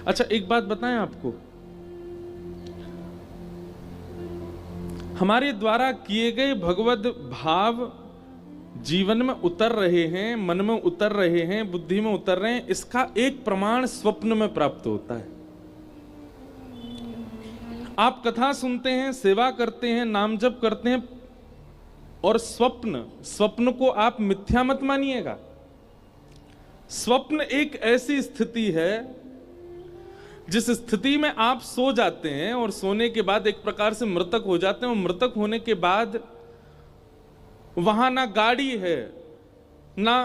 अच्छा, एक बात बताएं आपको, हमारे द्वारा किए गए भगवद भाव जीवन में उतर रहे हैं, मन में उतर रहे हैं, बुद्धि में उतर रहे हैं, इसका एक प्रमाण स्वप्न में प्राप्त होता है। आप कथा सुनते हैं, सेवा करते हैं, नाम जप करते हैं, और स्वप्न को आप मिथ्या मत मानिएगा। स्वप्न एक ऐसी स्थिति है जिस स्थिति में आप सो जाते हैं और सोने के बाद एक प्रकार से मृतक हो जाते हैं, और मृतक होने के बाद वहां ना गाड़ी है, ना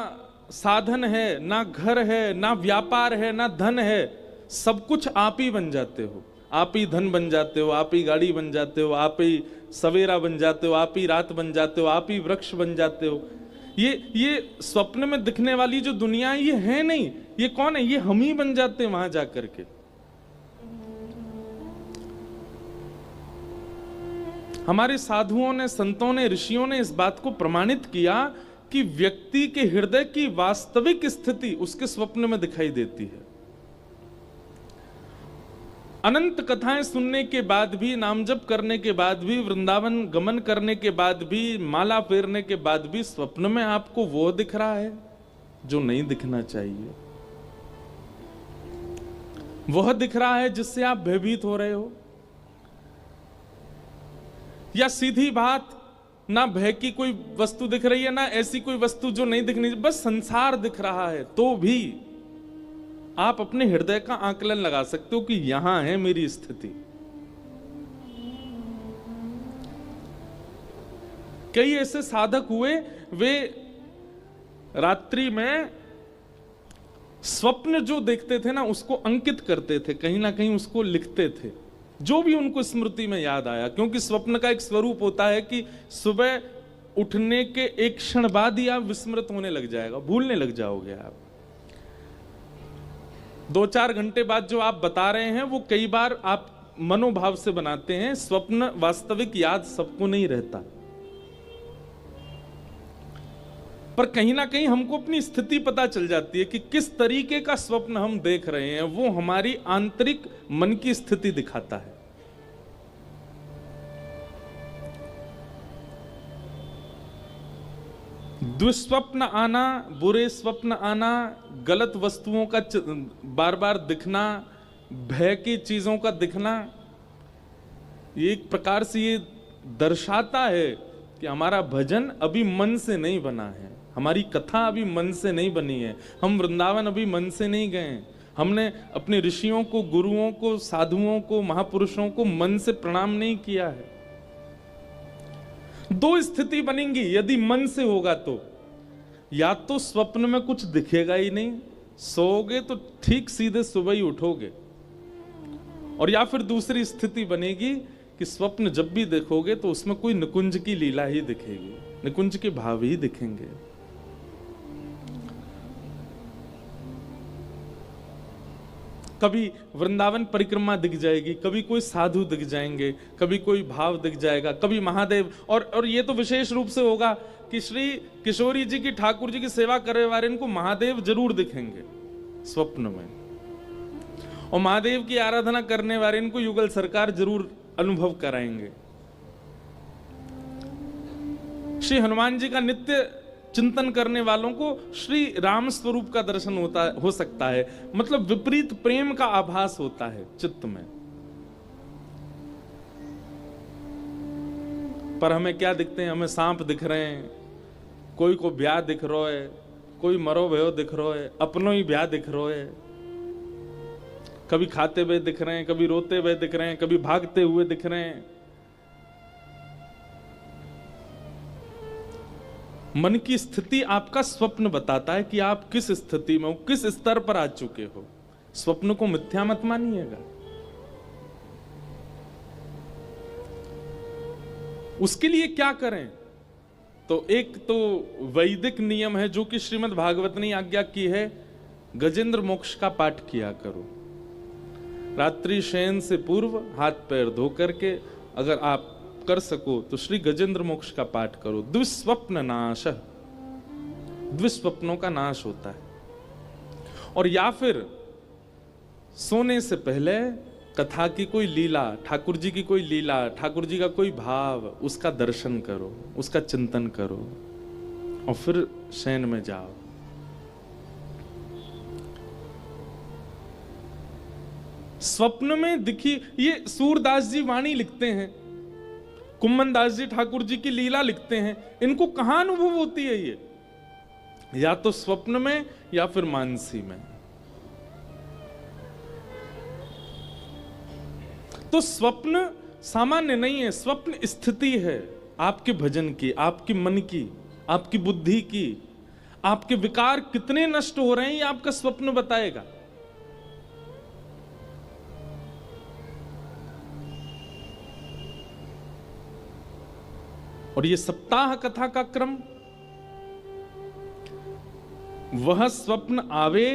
साधन है, ना घर है, ना व्यापार है, ना धन है, सब कुछ आप ही बन जाते हो। आप ही धन बन जाते हो, आप ही गाड़ी बन जाते हो, आप ही सवेरा बन जाते हो, आप ही रात बन जाते हो, आप ही वृक्ष बन जाते हो। ये स्वप्न में दिखने वाली जो दुनिया है, ये है नहीं, ये कौन है? ये हम ही बन जाते हैं वहां जाकर के। हमारे साधुओं ने, संतों ने, ऋषियों ने इस बात को प्रमाणित किया कि व्यक्ति के हृदय की वास्तविक स्थिति उसके स्वप्न में दिखाई देती है। अनंत कथाएं सुनने के बाद भी, नाम जप करने के बाद भी, वृंदावन गमन करने के बाद भी, माला फेरने के बाद भी स्वप्न में आपको वो दिख रहा है जो नहीं दिखना चाहिए। वह दिख रहा है जिससे आप भयभीत हो रहे हो। या सीधी बात, ना भय की कोई वस्तु दिख रही है, ना ऐसी कोई वस्तु जो नहीं दिखनी, बस संसार दिख रहा है, तो भी आप अपने हृदय का आकलन लगा सकते हो कि यहां है मेरी स्थिति। कई ऐसे साधक हुए, वे रात्रि में स्वप्न जो देखते थे ना, उसको अंकित करते थे, कहीं ना कहीं उसको लिखते थे, जो भी उनको स्मृति में याद आया। क्योंकि स्वप्न का एक स्वरूप होता है कि सुबह उठने के एक क्षण बाद ही आप विस्मृत होने लग जाएगा, भूलने लग जाओगे आप। 2-4 घंटे बाद जो आप बता रहे हैं वो कई बार आप मनोभाव से बनाते हैं। स्वप्न वास्तविक याद सबको नहीं रहता, पर कहीं ना कहीं हमको अपनी स्थिति पता चल जाती है कि किस तरीके का स्वप्न हम देख रहे हैं। वो हमारी आंतरिक मन की स्थिति दिखाता है। दुष्स्वप्न आना, बुरे स्वप्न आना, गलत वस्तुओं का बार बार दिखना, भय की चीजों का दिखना, ये एक प्रकार से ये दर्शाता है कि हमारा भजन अभी मन से नहीं बना है, हमारी कथा अभी मन से नहीं बनी है, हम वृंदावन अभी मन से नहीं गए। हमने अपने ऋषियों को, गुरुओं को, साधुओं को, महापुरुषों को मन से प्रणाम नहीं किया है। 2 स्थिति बनेंगी यदि मन से होगा तो, या तो स्वप्न में कुछ दिखेगा ही नहीं, सोओगे तो ठीक सीधे सुबह ही उठोगे, और या फिर दूसरी स्थिति बनेगी कि स्वप्न जब भी देखोगे तो उसमें कोई निकुंज की लीला ही दिखेगी, निकुंज के भाव ही दिखेंगे। कभी वृंदावन परिक्रमा दिख जाएगी, कभी कोई साधु दिख जाएंगे, कभी कोई भाव दिख जाएगा, कभी महादेव, और ये तो विशेष रूप से होगा कि श्री किशोरी जी की, ठाकुर जी की सेवा करने वाले इनको महादेव जरूर दिखेंगे स्वप्न में, और महादेव की आराधना करने वाले इनको युगल सरकार जरूर अनुभव कराएंगे। श्री हनुमान जी का नित्य चिंतन करने वालों को श्री राम स्वरूप का दर्शन हो सकता है, मतलब विपरीत प्रेम का आभास होता है चित्त में। पर हमें क्या दिखते हैं? हमें सांप दिख रहे हैं, कोई को ब्याह दिख रहा है, कोई मरो भयो दिख रहा है, अपनों ही ब्याह दिख रहा है, कभी खाते हुए दिख रहे हैं, कभी रोते हुए दिख रहे हैं, कभी भागते हुए दिख रहे हैं। मन की स्थिति आपका स्वप्न बताता है कि आप किस स्थिति में हो, किस स्तर पर आ चुके हो। स्वप्न को मिथ्या मत मानिएगा। उसके लिए क्या करें? तो एक तो वैदिक नियम है जो कि श्रीमद् भागवत ने आज्ञा की है, गजेंद्र मोक्ष का पाठ किया करो। रात्रि शयन से पूर्व हाथ पैर धो करके अगर आप कर सको तो श्री गजेंद्र मोक्ष का पाठ करो। दुष्स्वप्न नाश, दुष्स्वप्नों का नाश होता है। और या फिर सोने से पहले कथा की कोई लीला, ठाकुर जी की कोई लीला, ठाकुर जी का कोई भाव, उसका दर्शन करो, उसका चिंतन करो और फिर शयन में जाओ। स्वप्न में दिखी, ये सूरदास जी वाणी लिखते हैं, कुम्मन दास जी ठाकुर जी की लीला लिखते हैं। इनको कहां अनुभव होती है ये? या तो स्वप्न में या फिर मानसी में। तो स्वप्न सामान्य नहीं है, स्वप्न स्थिति है आपके भजन की, आपके मन की, आपकी बुद्धि की। आपके विकार कितने नष्ट हो रहे हैं ये आपका स्वप्न बताएगा। और ये सप्ताह कथा का क्रम, वह स्वप्न आवे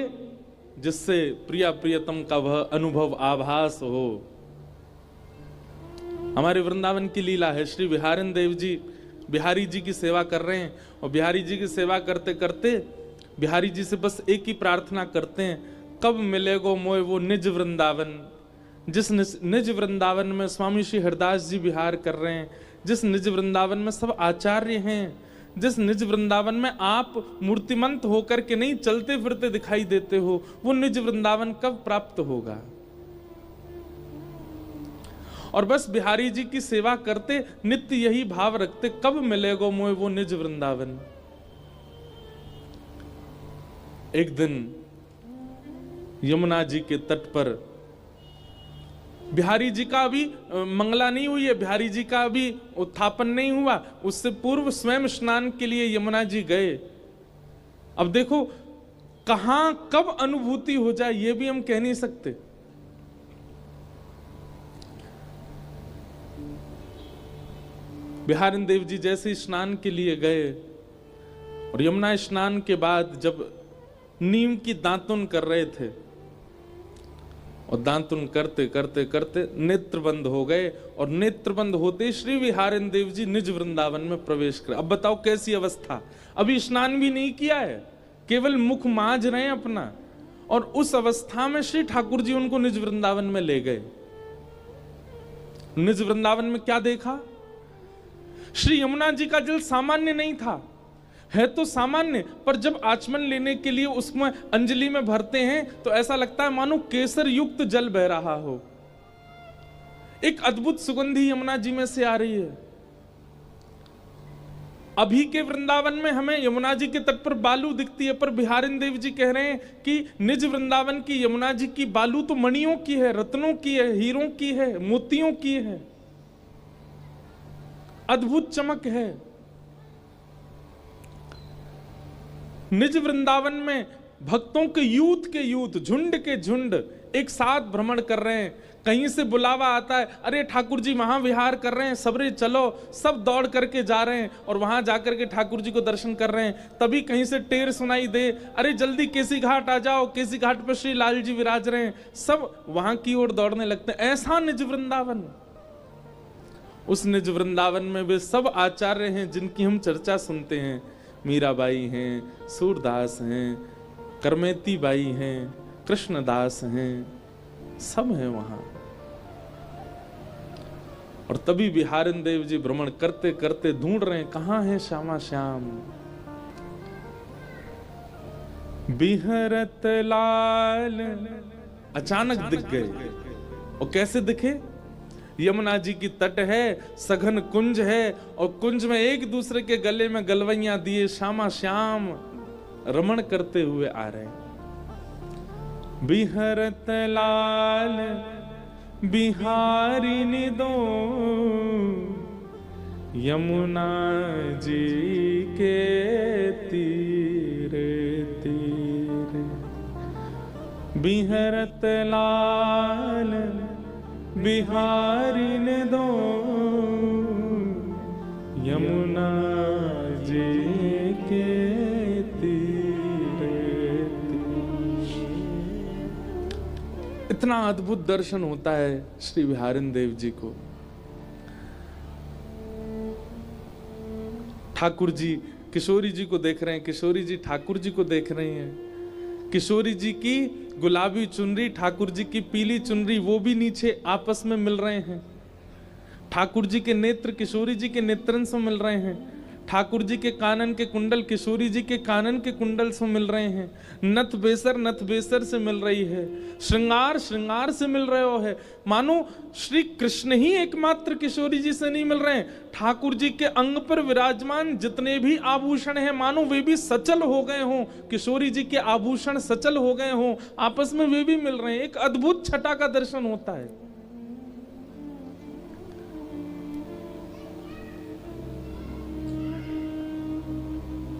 जिससे प्रिया प्रियतम का वह अनुभव आभास हो। हमारे वृंदावन की लीला है, श्री बिहारिन देव जी बिहारी जी की सेवा कर रहे हैं और बिहारी जी की सेवा करते करते बिहारी जी से बस एक ही प्रार्थना करते हैं, कब मिलेगो मोय वो निज वृंदावन। जिस निज वृंदावन में स्वामी श्री हरदास जी विहार कर रहे हैं, जिस निज वृंदावन में सब आचार्य हैं, जिस निज वृंदावन में आप मूर्तिमंत होकर के नहीं चलते फिरते दिखाई देते हो, वो निज वृंदावन कब प्राप्त होगा। और बस बिहारी जी की सेवा करते नित्य यही भाव रखते, कब मिलेगो मोय वो निज वृंदावन। एक दिन यमुना जी के तट पर बिहारी जी का अभी मंगला नहीं हुई है, बिहारी जी का अभी उत्थापन नहीं हुआ, उससे पूर्व स्वयं स्नान के लिए यमुना जी गए। अब देखो कहां कब अनुभूति हो जाए ये भी हम कह नहीं सकते। बिहारिन देव जी जैसे स्नान के लिए गए और यमुना स्नान के बाद जब नीम की दातुन कर रहे थे और दातुन करते करते करते नेत्र बंद हो गए और नेत्र बंद होते श्री बिहारिन देव जी निज वृंदावन में प्रवेश कर। अब बताओ कैसी अवस्था, अभी स्नान भी नहीं किया है, केवल मुख मांझ रहे हैं अपना, और उस अवस्था में श्री ठाकुर जी उनको निज वृंदावन में ले गए। निज वृंदावन में क्या देखा? श्री यमुना जी का जल सामान्य नहीं था, है तो सामान्य, पर जब आचमन लेने के लिए उसमें अंजलि में भरते हैं तो ऐसा लगता है मानो केसर युक्त जल बह रहा हो। एक अद्भुत सुगंधी यमुना जी में से आ रही है। अभी के वृंदावन में हमें यमुना जी के तट पर बालू दिखती है, पर बिहारिन देव जी कह रहे हैं कि निज वृंदावन की यमुना जी की बालू तो मणियों की है, रत्नों की है, हीरों की है, मोतियों की है, अद्भुत चमक है। निज वृंदावन में भक्तों के यूथ झुंड के झुंड एक साथ भ्रमण कर रहे हैं। कहीं से बुलावा आता है, अरे ठाकुर जी वहां विहार कर रहे हैं, सबरे चलो, सब दौड़ करके जा रहे हैं और वहां जाकर के ठाकुर जी को दर्शन कर रहे हैं। तभी कहीं से टेर सुनाई दे, अरे जल्दी केसी घाट आ जाओ, केसी घाट पर श्री लाल जी विराज रहे हैं, सब वहां की ओर दौड़ने लगते हैं। ऐसा निज वृंदावन, उस निज वृंदावन में वे सब आचार्य हैं जिनकी हम चर्चा सुनते हैं। मीराबाई हैं, सूरदास हैं, करमेती बाई हैं, कृष्णदास हैं, सब हैं वहां। और तभी बिहारिन देव जी भ्रमण करते करते ढूंढ रहे हैं, कहां है श्यामा श्याम। बिहरत लाल अचानक दिख गए। और कैसे दिखे? यमुना जी की तट है, सघन कुंज है और कुंज में एक दूसरे के गले में गलवैया दिए श्यामा श्याम रमण करते हुए आ रहे हैं। बिहरत लाल बिहारिनी दो यमुना जी के तीरे तीरे। बिहरत लाल बिहारिन दो यमुना जी के तीरे तीरे। इतना अद्भुत दर्शन होता है श्री बिहारिन देव जी को। ठाकुर जी किशोरी जी को देख रहे हैं, किशोरी जी ठाकुर जी को देख रही हैं। किशोरी जी की गुलाबी चुनरी, ठाकुर जी की पीली चुनरी, वो भी नीचे आपस में मिल रहे हैं। ठाकुर जी के नेत्र किशोरी जी के नेत्रन से मिल रहे हैं। ठाकुर जी के कानन के कुंडल किशोरी जी के कानन के कुंडल से मिल रहे हैं। नथ बेसर से मिल रही है। श्रृंगार से मिल रहे हो है। मानो श्री कृष्ण ही एकमात्र किशोरी जी से नहीं मिल रहे हैं, ठाकुर जी के अंग पर विराजमान जितने भी आभूषण हैं मानो वे भी सचल हो गए हों, किशोरी जी के आभूषण सचल हो गए हों, आपस में वे भी मिल रहे हैं। एक अद्भुत छटा का दर्शन होता है।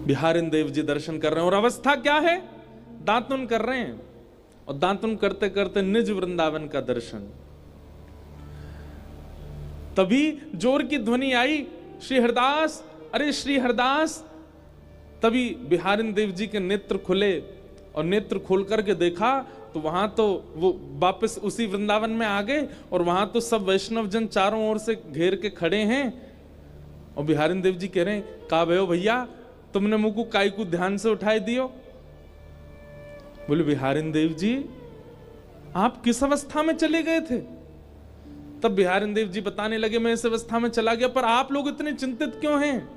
बिहारिन देव जी दर्शन कर रहे हैं और अवस्था क्या है, दातुन कर रहे हैं और दातुन करते करते निज वृंदावन का दर्शन। तभी जोर की ध्वनि आई, श्री हरदास, अरे श्री हरदास। तभी बिहारिन देव जी के नेत्र खुले और नेत्र खोल करके देखा तो वहां तो वो वापस उसी वृंदावन में आ गए और वहां तो सब वैष्णव जन चारों ओर से घेर के खड़े हैं और बिहारिन देव जी कह रहे हैं, का भयो भैया, तुमने मुझको काय को ध्यान से उठाए दियो। बोले बिहारिन देव जी, आप किस अवस्था में चले गए थे? तब बिहारिन देव जी बताने लगे, मैं इस अवस्था में चला गया, पर आप लोग इतने चिंतित क्यों हैं?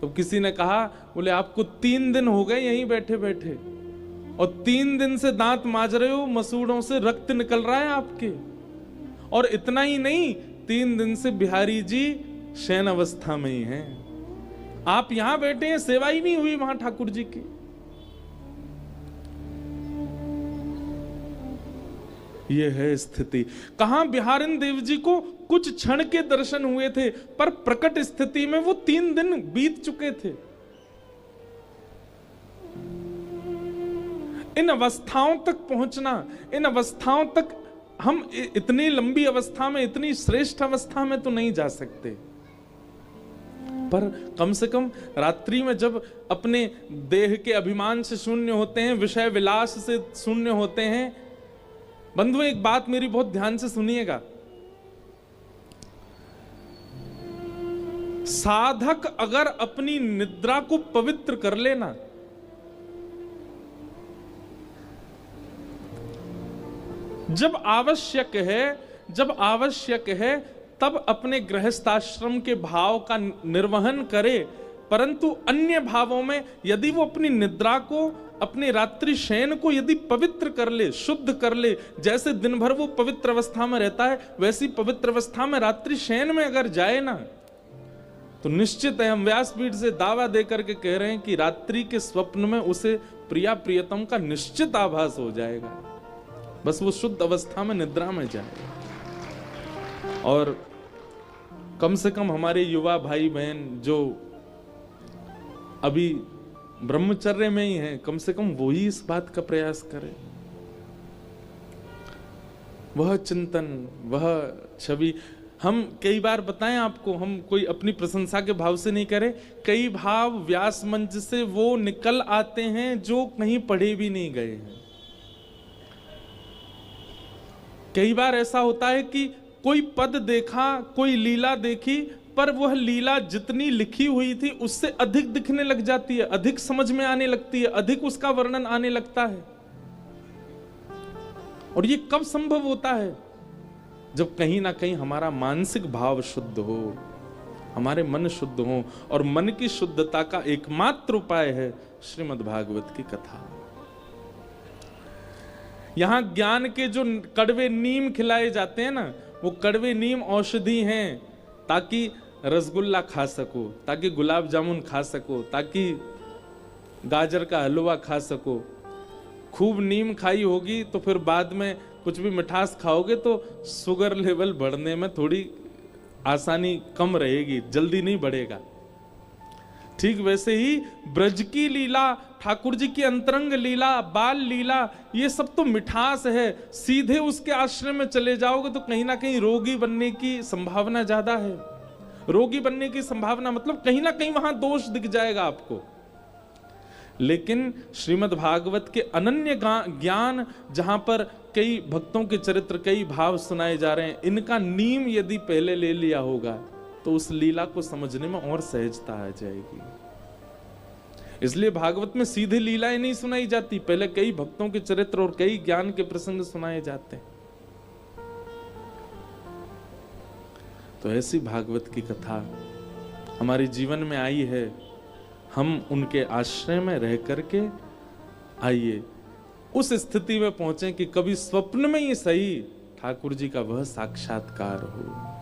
तो किसी ने कहा, बोले आपको 3 दिन हो गए यहीं बैठे बैठे और 3 दिन से दांत मांज रहे हो, मसूड़ों से रक्त निकल रहा है आपके। और इतना ही नहीं, 3 दिन से बिहारी जी शयन अवस्था में ही हैं। आप यहां बैठे हैं, सेवा ही नहीं हुई वहां ठाकुर जी की। यह है स्थिति। कहां बिहारिन देव जी को कुछ क्षण के दर्शन हुए थे, पर प्रकट स्थिति में वो 3 दिन बीत चुके थे। इन अवस्थाओं तक पहुंचना, इन अवस्थाओं तक हम इतनी लंबी अवस्था में, इतनी श्रेष्ठ अवस्था में तो नहीं जा सकते, पर कम से कम रात्रि में जब अपने देह के अभिमान से शून्य होते हैं, विषय विलास से शून्य होते हैं। बंधुओं, एक बात मेरी बहुत ध्यान से सुनिएगा। साधक अगर अपनी निद्रा को पवित्र कर लेना, जब आवश्यक है तब अपने गृहस्थाश्रम के भाव का निर्वहन करे, परंतु अन्य भावों में यदि वो अपनी निद्रा को, अपने रात्रि शयन को यदि पवित्र कर ले, शुद्ध कर ले, जैसे दिन भर वो पवित्र अवस्था में रहता है वैसी पवित्र अवस्था में रात्रि शयन में अगर जाए ना, तो निश्चित है, हम व्यासपीठ से दावा देकर के कह रहे हैं कि रात्रि के स्वप्न में उसे प्रिया प्रियतम का निश्चित आभास हो जाएगा। बस वो शुद्ध अवस्था में निद्रा में जाए। और कम से कम हमारे युवा भाई बहन जो अभी ब्रह्मचर्य में ही हैं, कम से कम वो ही इस बात का प्रयास करें। वह चिंतन, वह छवि, हम कई बार बताएं आपको, हम कोई अपनी प्रशंसा के भाव से नहीं करें, कई भाव व्यास मंच से वो निकल आते हैं जो कहीं पढ़े भी नहीं गए हैं। कई बार ऐसा होता है कि कोई पद देखा, कोई लीला देखी, पर वह लीला जितनी लिखी हुई थी उससे अधिक दिखने लग जाती है, अधिक समझ में आने लगती है, अधिक उसका वर्णन आने लगता है। और ये कब संभव होता है? जब कहीं ना कहीं हमारा मानसिक भाव शुद्ध हो, हमारे मन शुद्ध हो, और मन की शुद्धता का एकमात्र उपाय है श्रीमद् भागवत की कथा। यहां ज्ञान के जो कड़वे नीम खिलाए जाते हैं ना, वो कड़वे नीम औषधि हैं, ताकि रसगुल्ला खा सको, ताकि गुलाब जामुन खा सको, ताकि गाजर का हलवा खा सको। खूब नीम खाई होगी तो फिर बाद में कुछ भी मिठास खाओगे तो शुगर लेवल बढ़ने में थोड़ी आसानी कम रहेगी, जल्दी नहीं बढ़ेगा। ठीक वैसे ही ब्रज की लीला, ठाकुर जी की अंतरंग लीला, बाल लीला, ये सब तो मिठास है। सीधे उसके आश्रम में चले जाओगे तो कहीं ना कहीं रोगी बनने की संभावना ज्यादा है। रोगी बनने की संभावना मतलब कहीं ना कहीं वहां दोष दिख जाएगा आपको। लेकिन श्रीमद् भागवत के अनन्य ज्ञान, जहां पर कई भक्तों के चरित्र, कई भाव सुनाए जा रहे हैं, इनका नीम यदि पहले ले लिया होगा तो उस लीला को समझने में और सहजता आ जाएगी। इसलिए भागवत में सीधे लीलाएं नहीं सुनाई जाती, पहले कई भक्तों के चरित्र और कई ज्ञान के प्रसंग सुनाए जाते हैं। तो ऐसी भागवत की कथा हमारे जीवन में आई है, हम उनके आश्रय में रह करके आइए उस स्थिति में पहुंचे कि कभी स्वप्न में ही सही ठाकुर जी का वह साक्षात्कार हो।